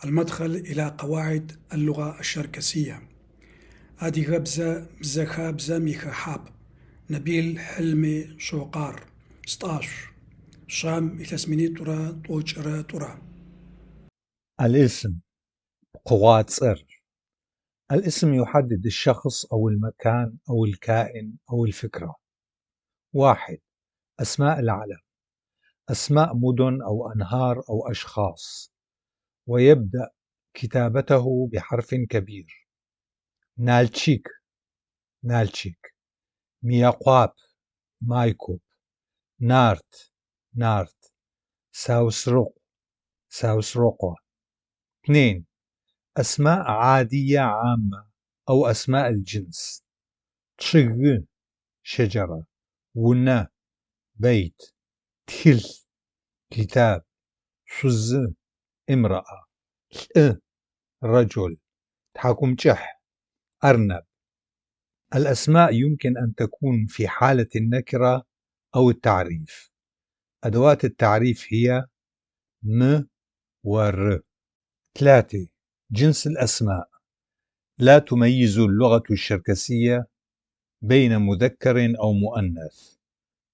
المدخل إلى قواعد اللغة الشركسية. هذه غبزة مزخابزة ميخا نبيل حلمي شوقار 16 شام إثاسميني ترى طوشرة ترى. الاسم قوات سر. الاسم يحدد الشخص أو المكان أو الكائن أو الفكرة. 1. أسماء العلم، أسماء مدن أو أنهار أو أشخاص، ويبدأ كتابته بحرف كبير. نالتشيك نالتشيك، مياقواب مايكوب، نارت نارت، ساوسروق ساوسروقوا. 2. أسماء عادية عامة أو أسماء الجنس. تشغ شجرة، ونا بيت، تخل كتاب، شز امرأة، رجل، تحكم جح أرنب. الأسماء يمكن أن تكون في حالة النكرة أو التعريف. أدوات التعريف هي م ور. 3. جنس الأسماء. لا تميز اللغة الشركسية بين مذكر أو مؤنث،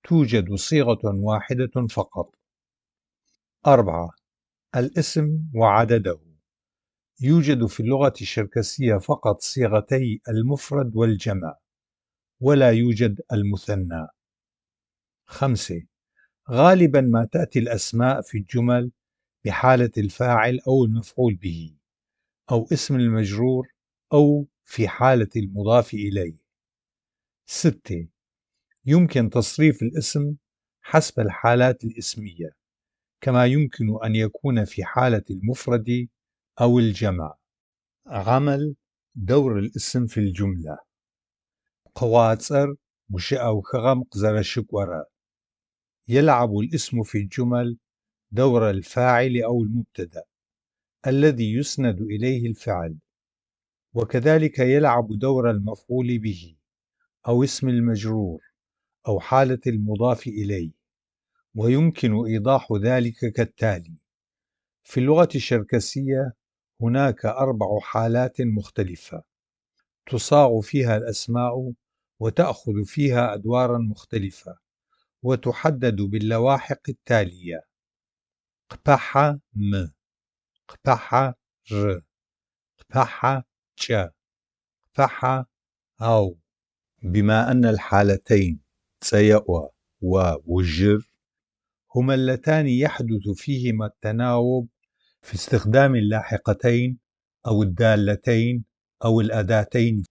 توجد صيغة واحدة فقط. 4. الاسم وعدده. يوجد في اللغة الشركسية فقط صيغتي المفرد والجمع، ولا يوجد المثنى. 5. غالبا ما تأتي الأسماء في الجمل بحالة الفاعل أو المفعول به، أو اسم المجرور، أو في حالة المضاف إليه. 6. يمكن تصريف الاسم حسب الحالات الاسمية، كما يمكن أن يكون في حالة المفرد أو الجمع. عمل دور الاسم في الجملة. قواصر وشأو خغمق زرشكورة. يلعب الاسم في الجمل دور الفاعل أو المبتدأ الذي يسند إليه الفعل، وكذلك يلعب دور المفعول به أو اسم المجرور أو حالة المضاف إليه، ويمكن إيضاح ذلك كالتالي. في اللغة الشركسية هناك 4 حالات مختلفة تصاغ فيها الأسماء وتأخذ فيها أدوارا مختلفة، وتحدد باللواحق التالية: قبح م، قبح ر، قبح ج، قبح أو. بما أن الحالتين تسيأ ووجر هما اللتان يحدث فيهما التناوب في استخدام اللاحقتين أو الدالتين أو الأداتين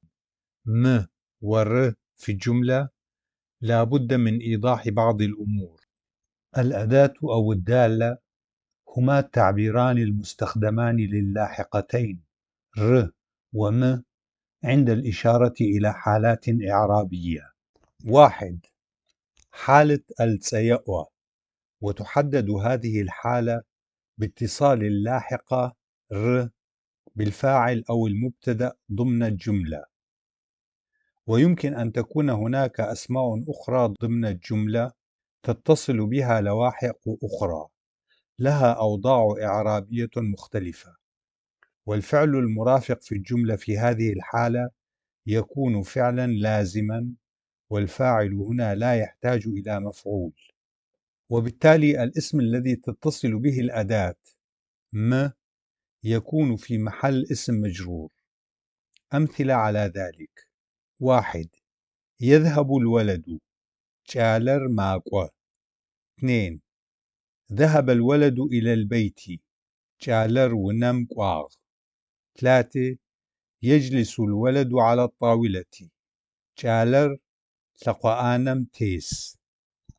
م ور في الجملة، لا بد من إيضاح بعض الأمور. الأداة أو الدالة هما التعبيران المستخدمان للاحقتين ر وم عند الإشارة إلى حالات إعرابية. 1. حالة التسيأ، وتحدد هذه الحالة باتصال اللاحقة ر بالفاعل أو المبتدأ ضمن الجملة. ويمكن أن تكون هناك أسماء أخرى ضمن الجملة تتصل بها لواحق أخرى لها أوضاع إعرابية مختلفة، والفعل المرافق في الجملة في هذه الحالة يكون فعلا لازما، والفاعل هنا لا يحتاج إلى مفعول، وبالتالي الاسم الذي تتصل به الأداة م يكون في محل اسم مجرور. أمثلة على ذلك: 1. يذهب الولد، جالر ماقوة. 2. ذهب الولد إلى البيت، جالر ونم قواغ. 3. يجلس الولد على الطاولة، جالر ثقوانم تيس.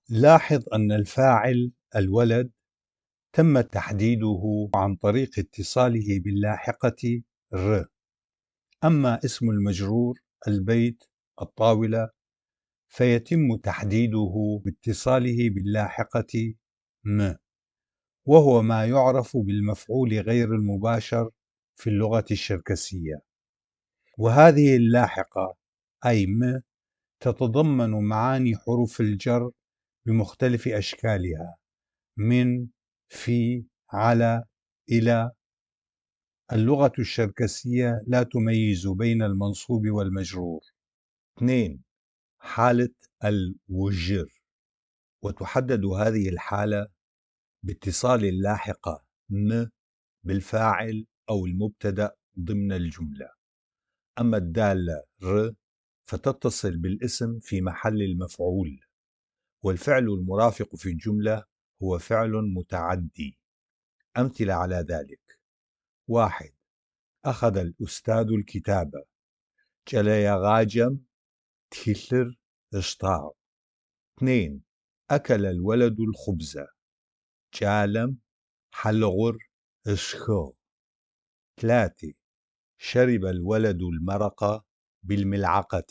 لاحظ أن الفاعل الولد تم تحديده عن طريق اتصاله باللاحقة ر، أما اسم المجرور البيت الطاولة فيتم تحديده باتصاله باللاحقة م، وهو ما يعرف بالمفعول غير المباشر في اللغة الشركسية. وهذه اللاحقة أي م تتضمن معاني حروف الجر بمختلف أشكالها: من، في، على، إلى. اللغة الشركسية لا تميز بين المنصوب والمجرور. 2. حالة الوجر، وتحدد هذه الحالة باتصال اللاحقة م بالفاعل أو المبتدأ ضمن الجملة. أما الدالة ر فتتصل بالاسم في محل المفعول، والفعل المرافق في الجملة هو فعل متعدي. أمثلة على ذلك: 1. أخذ الأستاذ الكتاب. جليغاجم تخلر اشتاق. 2. أكل الولد الخبز. جالم حلغر اشخو. 3. شرب الولد المرق بالملعقة.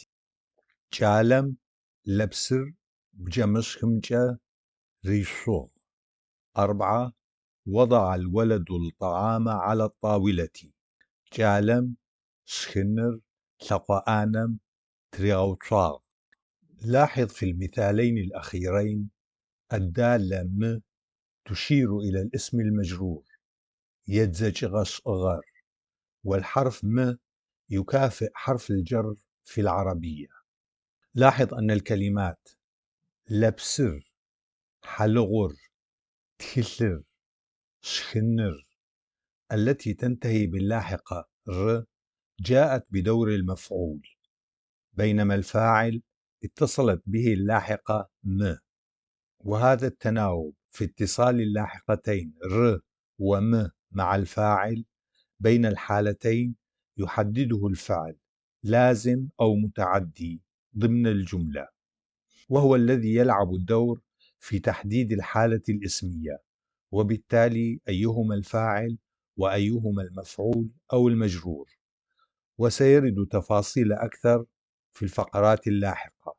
جالم لبسر بجمشخمجة ريشو. 4. وضع الولد الطعام على الطاولة. جالم شخنر ثقوانم تريغوتشاغ. لاحظ في المثالين الأخيرين الدالة م تشير إلى الاسم المجرور يتزجغش غر، والحرف م يكافئ حرف الجر في العربية. لاحظ أن الكلمات لبسر حلغر تخلر شخنر التي تنتهي باللاحقة ر جاءت بدور المفعول، بينما الفاعل اتصلت به اللاحقة م. وهذا التناوب في اتصال اللاحقتين ر وم مع الفاعل بين الحالتين يحدده الفعل لازم أو متعدي ضمن الجملة، وهو الذي يلعب الدور في تحديد الحالة الاسمية، وبالتالي أيهما الفاعل وأيهما المفعول أو المجرور. وسيرد تفاصيل أكثر في الفقرات اللاحقة.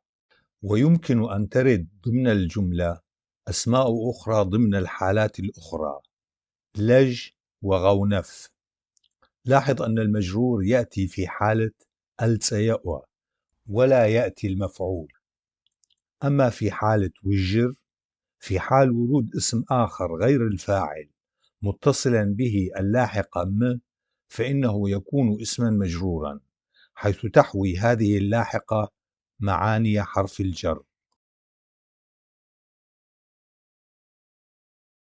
ويمكن أن ترد ضمن الجملة أسماء أخرى ضمن الحالات الأخرى لج وغونف. لاحظ أن المجرور يأتي في حالة التيأوى ولا يأتي المفعول. أما في حالة وجر، في حال ورود اسم آخر غير الفاعل متصلا به اللاحقة م، فإنه يكون اسما مجرورا، حيث تحوي هذه اللاحقة معاني حرف الجر.